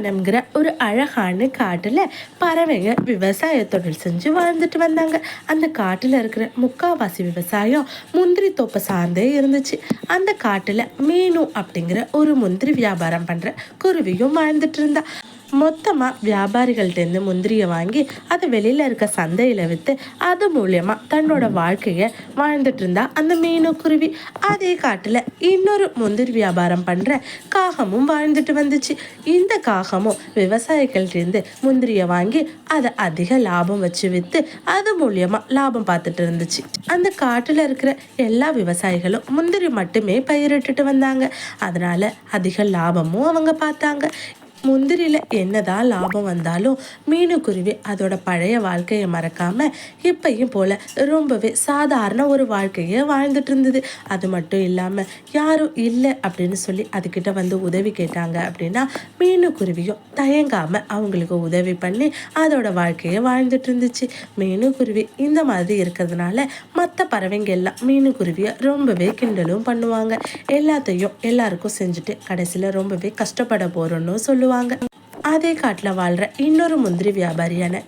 பாலைவனம்ங்கிற ஒரு அழகான காட்டுல பறவைங்க விவசாய தொழில் செஞ்சு வாழ்ந்துட்டு வந்தாங்க. அந்த காட்டுல இருக்கிற முக்காவாசி விவசாயம் முந்திரி தோப்பை சார்ந்தே இருந்துச்சு. அந்த காட்டுல மீனு அப்படிங்கிற ஒரு முந்திரி வியாபாரம் பண்ற குருவியும் வாழ்ந்துட்டு இருந்தா. மொத்தமாக வியாபாரிகள்டேருந்து முந்திரியை வாங்கி அதை வெளியில் இருக்க சந்தையில் விற்று அது மூலியமாக தன்னோட வாழ்க்கையை வாழ்ந்துட்டு இருந்தா அந்த மீனுக்குருவி. அதே காட்டில் இன்னொரு முந்திரி வியாபாரம் பண்ணுற காகமும் வாழ்ந்துட்டு வந்துச்சு. இந்த காகமும் விவசாயிகள்டேருந்து முந்திரியை வாங்கி அதை அதிக லாபம் வச்சு விற்று அது மூலியமாக லாபம் பார்த்துட்டு இருந்துச்சு. அந்த காட்டில் இருக்கிற எல்லா விவசாயிகளும் முந்திரி மட்டுமே பயிரிட்டுட்டு வந்தாங்க. அதனால அதிக லாபமும் அவங்க பார்த்தாங்க. முந்திரியில் என்னதான் லாபம் வந்தாலும் மீனுக்குருவி அதோட பழைய வாழ்க்கையை மறக்காம இப்பையும் போல ரொம்பவே சாதாரண ஒரு வாழ்க்கையை வாழ்ந்துட்டு இருந்தது. அது மட்டும் இல்லாமல் யாரும் இல்லை அப்படின்னு சொல்லி அதுக்கிட்ட வந்து உதவி கேட்டாங்க அப்படின்னா மீனுக்குருவியும் தயங்காமல் அவங்களுக்கு உதவி பண்ணி அதோட வாழ்க்கையை வாழ்ந்துட்டு இருந்துச்சு. மீனுக்குருவி இந்த மாதிரி இருக்கிறதுனால மற்ற பறவைங்க எல்லாம் மீனுக்குருவியை ரொம்பவே கிண்டலும் பண்ணுவாங்க. எல்லாத்தையும் எல்லாருக்கும் செஞ்சுட்டு கடைசியில் ரொம்பவே கஷ்டப்பட போகிறோன்னு சொல்லுவாங்க. அதே காட்டில் வாழ்கிற இன்னொரு முந்திரி வியாபாரியான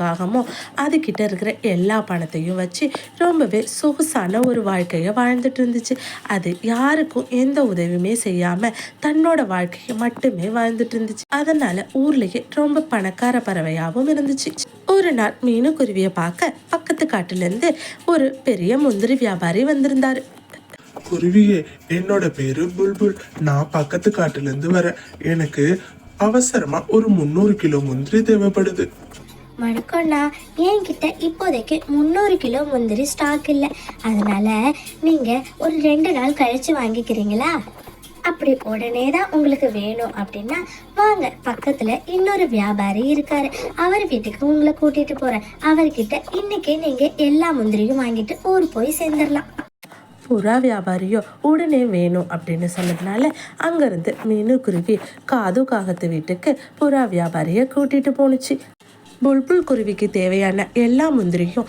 காகமும் அதுக்கிட்ட இருக்கிற எல்லா பணத்தையும் வச்சு ரொம்பவே சொகுசான ஒரு வாழ்க்கையை வாழ்ந்துட்டு இருந்துச்சு. அது யாருக்கும் எந்த உதவியுமே செய்யாமல் தன்னோட வாழ்க்கையை மட்டுமே வாழ்ந்துட்டு இருந்துச்சு. அதனால ஊர்லேயே ரொம்ப பணக்கார பறவையாகவும் இருந்துச்சு. ஒரு நாள் மீனுக்குருவியை பார்க்க பக்கத்து காட்டுலேருந்து ஒரு பெரிய முந்திரி வியாபாரி வந்திருந்தாரு. குருவியே, என்னோட பேரு புல்புல். நான் பக்கத்து காட்டுல இருந்து வரேன். எனக்கு அவசரமா ஒரு 300 கிலோ முந்திரி தேவைப்படுது. வணக்கம்ண்ணா, என்கிட்ட இப்போதைக்கு 300 கிலோ முந்திரி ஸ்டாக் இல்லை. அதனால நீங்க ஒரு 2 நாள் கழிச்சு வாங்கிக்கிறீங்களா? அப்படி உடனே தான் உங்களுக்கு வேணும் அப்படின்னா வாங்க, பக்கத்துல இன்னொரு வியாபாரி இருக்காரு, அவர் வீட்டுக்கு உங்களை கூட்டிட்டு போறேன். அவர்கிட்ட இன்னைக்கே நீங்க எல்லா முந்திரியும் வாங்கிட்டு ஊர் போய் சேர்ந்துடலாம். புறா வியாபாரியோ உடனே வேணும் அப்படின்னு சொன்னதுனால அங்கேருந்து மீனுக்குருவி காகத்து வீட்டுக்கு புறா வியாபாரியை கூட்டிகிட்டு போணுச்சு. புல்புல் குருவிக்கு தேவையான எல்லா முந்திரியும்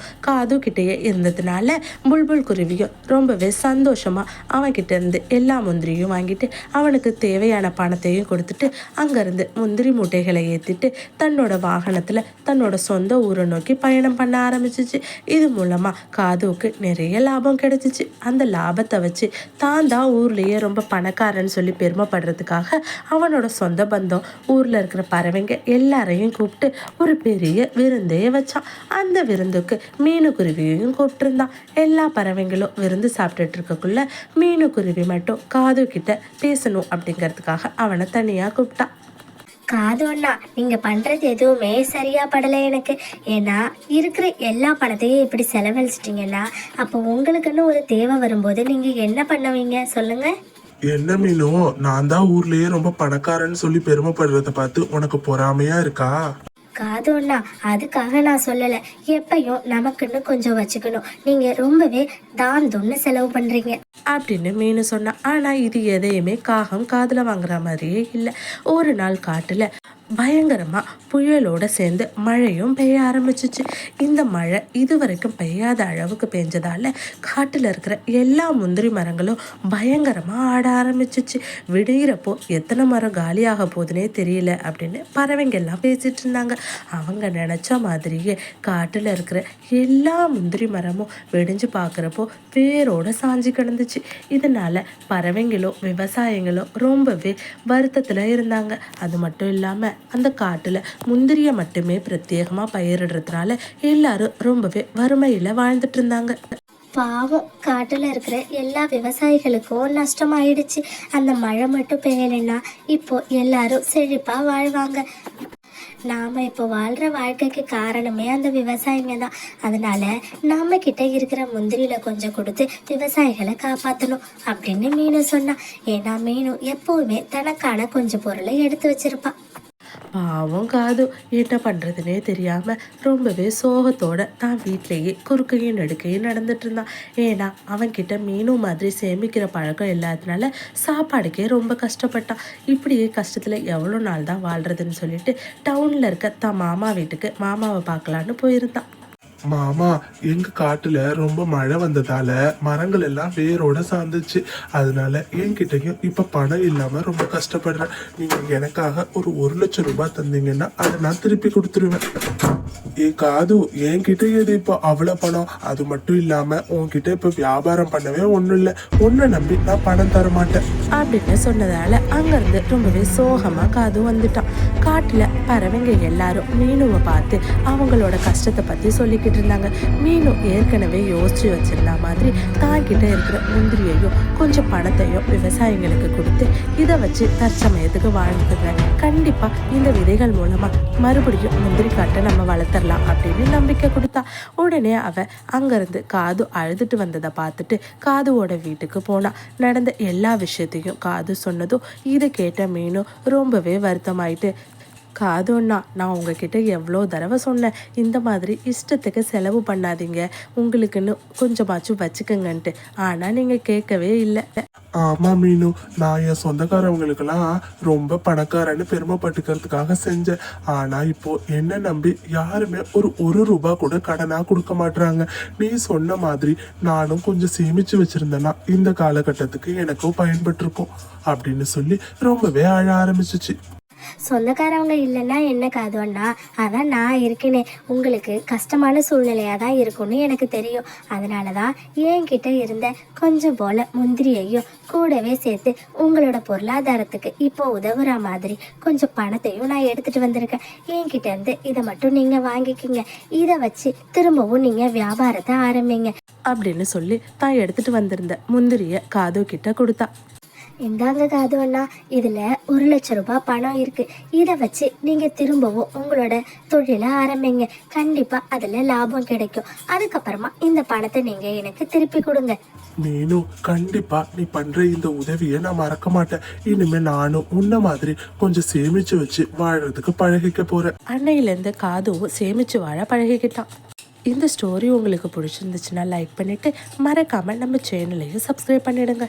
கிட்டேயே இருந்ததுனால புல்புல் குருவியும் ரொம்பவே சந்தோஷமாக அவன்கிட்ட இருந்து எல்லா முந்திரியும் வாங்கிட்டு அவனுக்கு தேவையான பணத்தையும் கொடுத்துட்டு அங்கேருந்து முந்திரி மூட்டைகளை ஏற்றிட்டு தன்னோட வாகனத்தில் தன்னோட சொந்த ஊரை நோக்கி பயணம் பண்ண ஆரம்பிச்சிச்சு. இது மூலமாக காதுவுக்கு நிறைய லாபம் கிடைச்சிச்சு. அந்த லாபத்தை வச்சு தான் ஊர்லேயே ரொம்ப பணக்காரன்னு சொல்லி பெருமைப்படுறதுக்காக அவனோட சொந்த பந்தம் ஊரில் இருக்கிற பறவைங்க எல்லாரையும் கூப்பிட்டு ஒரு பெரிய விருந்தே வச்சான். அந்த விருந்துக்கு மீனுக்குருவியையும் கூப்பிட்டுருந்தான். எல்லா பறவைங்களும் விருந்து சாப்பிட்டுட்டு இருக்கக்குள்ள மீனுக்குருவி மட்டும் கிட்ட பேசணும் அப்படிங்கிறதுக்காக அவனை தனியா கூப்பிட்டான். காதோண்ணா, நீங்க பண்றது எதுவுமே சரியா படலை எனக்கு. ஏன்னா இருக்கிற எல்லா பணத்தையும் இப்படி செலவழிச்சிட்டீங்கன்னா அப்போ உங்களுக்குன்னு ஒரு தேவை வரும்போது நீங்க என்ன பண்ணுவீங்க சொல்லுங்க. என்ன மீனோ, நான் தான் ஊர்லயே ரொம்ப பணக்காரன்னு சொல்லி பெருமைப்படுறத பார்த்து உனக்கு பொறாமையா இருக்கா? காதோண்ணா, அதுக்காக நான் சொல்லலை. எப்பயும் நமக்குன்னு கொஞ்சம் வச்சுக்கணும். நீங்க ரொம்பவே தான்னு செலவு பண்றீங்க அப்படின்னு மீனு சொன்னா. ஆனா இது எதையுமே காகம் காதுல வாங்குற மாதிரியே இல்லை. ஒரு நாள் காட்டுல பயங்கரமா புயலோட சேர்ந்து மழையும் பெய்ய ஆரம்பிச்சிச்சு. இந்த மழை இதுவரைக்கும் பெய்யாத அளவுக்கு பெஞ்சதால காட்டுல இருக்கிற எல்லா முந்திரி மரங்களும் பயங்கரமா ஆட ஆரம்பிச்சிச்சு. விடுகிறப்போ எத்தனை மரம் காலியாக போகுதுன்னே தெரியல அப்படின்னு பறவைங்க எல்லாம் பேசிட்டு இருந்தாங்க. அவங்க நினைச்ச மாதிரியே காட்டுல இருக்கிற எல்லா முந்திரி மரமும் வெடிஞ்சு பார்க்குறப்போ வேரோட சாஞ்சி கிடந்துச்சு. இதனால பறவைங்களும் விவசாயிகளும் ரொம்பவே வருத்தத்துல இருந்தாங்க. அது மட்டும் இல்லாம அந்த காட்டுல முந்திரிய மட்டுமே பிரத்யேகமா பயிரிடுறதுனால எல்லாரும் ரொம்பவே வறுமையில வாழ்ந்துட்டு இருந்தாங்க. பாவம், காட்டுல இருக்கிற எல்லா விவசாயிகளுக்கும் நஷ்டமாயிடுச்சு. அந்த மழை மட்டும் பெய்யலைன்னா இப்போ எல்லாரும் செழிப்பா வாழ்வாங்க. நாம இப்போ வாழ்ற வாழ்க்கைக்கு காரணமே அந்த விவசாயிங்க தான். அதனால நாம கிட்ட இருக்கிற முந்திரியில கொஞ்சம் கொடுத்து விவசாயிகளை காப்பாற்றணும் அப்படின்னு மீனு சொன்னா. ஏன்னா மீனு எப்பவுமே தனக்கான கொஞ்சம் பொருளை எடுத்து வச்சிருப்பா. பாவம் என்ன பண்ணுறதுனே தெரியாமல் ரொம்பவே சோகத்தோட தான் வீட்டிலேயே குறுக்கையும் நெடுக்கையும் நடந்துட்டு இருந்தான். ஏன்னா அவன்கிட்ட மீனும் மாதிரி சேமிக்கிற பழக்கம் இல்லாததுனால சாப்பாடுக்கே ரொம்ப கஷ்டப்பட்டான். இப்படியே கஷ்டத்தில் எவ்வளோ நாள் தான் வாழ்கிறதுன்னு சொல்லிட்டு டவுனில் இருக்க தான் மாமா வீட்டுக்கு மாமாவை பார்க்கலான்னு போயிருந்தான். மாமா, எங்க காட்டுல ரொம்ப மழை வந்ததால மரங்கள் எல்லாம் வேரோட சார்ந்துச்சு. அதனால என்கிட்டயும் இப்ப பணம் இல்லாம ரொம்ப கஷ்டப்படுறேன். நீங்க எனக்காக ஒரு 1,00,000 ரூபாய் தந்தீங்கன்னா அதை நான் திருப்பி கொடுத்துருவேன். காது, என்கிட்ட எது இப்போ அவ்வளவு பணம்? அது மட்டும் இல்லாம உன்கிட்ட இப்ப வியாபாரம் பண்ணவே ஒண்ணும் இல்ல. உன்னை நம்பி நான் பணம் தர மாட்டேன் அப்படின்னு சொன்னதால அங்கிருந்து ரொம்பவே சோகமா காது வந்துட்டான். காட்டுல பறவைங்க எல்லாரும் மீனுவை பார்த்து அவங்களோட கஷ்டத்தை பத்தி சொல்லிக்கிட்டு இருந்தாங்க. மீனு ஏற்கனவே யோசிச்சு வச்சிருந்த மாதிரி தான் கிட்ட இருக்கிற முந்திரியையும் கொஞ்சம் பணத்தையும் விவசாயிங்களுக்கு கொடுத்து இதை வச்சு தற்சமயத்துக்கு வாழ்ந்துங்க. கண்டிப்பா இந்த விதைகள் மூலமா மறுபடியும் முந்திரி காட்டை நம்ம வளர்த்தரலாம் அப்படின்னு நம்பிக்கை கொடுத்தா. உடனே அவ அங்கிருந்து காது அழுதுட்டு வந்ததை பார்த்துட்டு காதுவோட வீட்டுக்கு போனா. நடந்த எல்லா விஷயத்தையும் காது சொன்னதும் இதை கேட்ட மீனு ரொம்பவே வருத்தமாயிட்டு, காதுன்னா நான் உங்ககிட்ட எவ்வளோ தடவை சொன்னேன், இந்த மாதிரி இஷ்டத்துக்கு செலவு பண்ணாதீங்க, உங்களுக்குன்னு கொஞ்சமாச்சும் வச்சுக்கங்கன்ட்டு. ஆனால் நீங்கள் கேட்கவே இல்லை. ஆமா மீனு, நான் என் சொந்தக்காரவங்களுக்கெல்லாம் ரொம்ப பணக்காரன்னு பெருமைப்பட்டுக்கிறதுக்காக செஞ்சேன். ஆனா இப்போ என்ன நம்பி யாருமே ஒரு ரூபாய் கூட கடனா கொடுக்க மாட்டாங்க. நீ சொன்ன மாதிரி நானும் கொஞ்சம் சேமிச்சு வச்சிருந்தேன்னா இந்த காலகட்டத்துக்கு எனக்கும் பயன்பட்டிருக்கும் அப்படின்னு சொல்லி ரொம்பவே அழ ஆரம்பிச்சிச்சு. சொந்தக்காரவங்க இல்லைன்னா என்ன காதுவண்ணா, அதான் நான் இருக்கேனே. உங்களுக்கு கஷ்டமான சூழ்நிலையாக தான் இருக்கும்னு எனக்கு தெரியும். அதனால தான் என்கிட்ட இருந்த கொஞ்சம் போல முந்திரியையும் கூடவே சேர்த்து உங்களோட பொருளாதாரத்துக்கு இப்போ உதவுற மாதிரி கொஞ்சம் பணத்தையும் நான் எடுத்துகிட்டு வந்திருக்கேன். என்கிட்ட இருந்து இதை மட்டும் நீங்கள் வாங்கிக்கிங்க. இதை வச்சு திரும்பவும் நீங்கள் வியாபாரத்தை ஆரம்பிங்க அப்படின்னு சொல்லி தான் எடுத்துட்டு வந்திருந்த முந்திரிய காது கிட்ட கொடுத்தா. இந்தாங்க காதுவண்ணா, இதில் 1,00,000 ரூபாய் பணம் இருக்குது. இதை வச்சு நீங்கள் திரும்பவும் உங்களோட தொழிலை ஆரம்பிங்க. கண்டிப்பாக அதில் லாபம் கிடைக்கும். அதுக்கப்புறமா இந்த பணத்தை நீங்கள் எனக்கு திருப்பி கொடுங்க. மீனு, கண்டிப்பா நீ பண்ற இந்த உதவியை நான் மறக்க மாட்டேன். இனிமே நானும் உன்ன மாதிரி கொஞ்சம் சேமிச்சு வச்சு வாழறதுக்கு பழகிக்க போறேன். அன்னையிலேருந்து காதுவும் சேமிச்சு வாழ பழகிக்கிட்டான். இந்த ஸ்டோரி உங்களுக்கு பிடிச்சிருந்துச்சுன்னா லைக் பண்ணிட்டு மறக்காம நம்ம சேனலையும் சப்ஸ்கிரைப் பண்ணிடுங்க.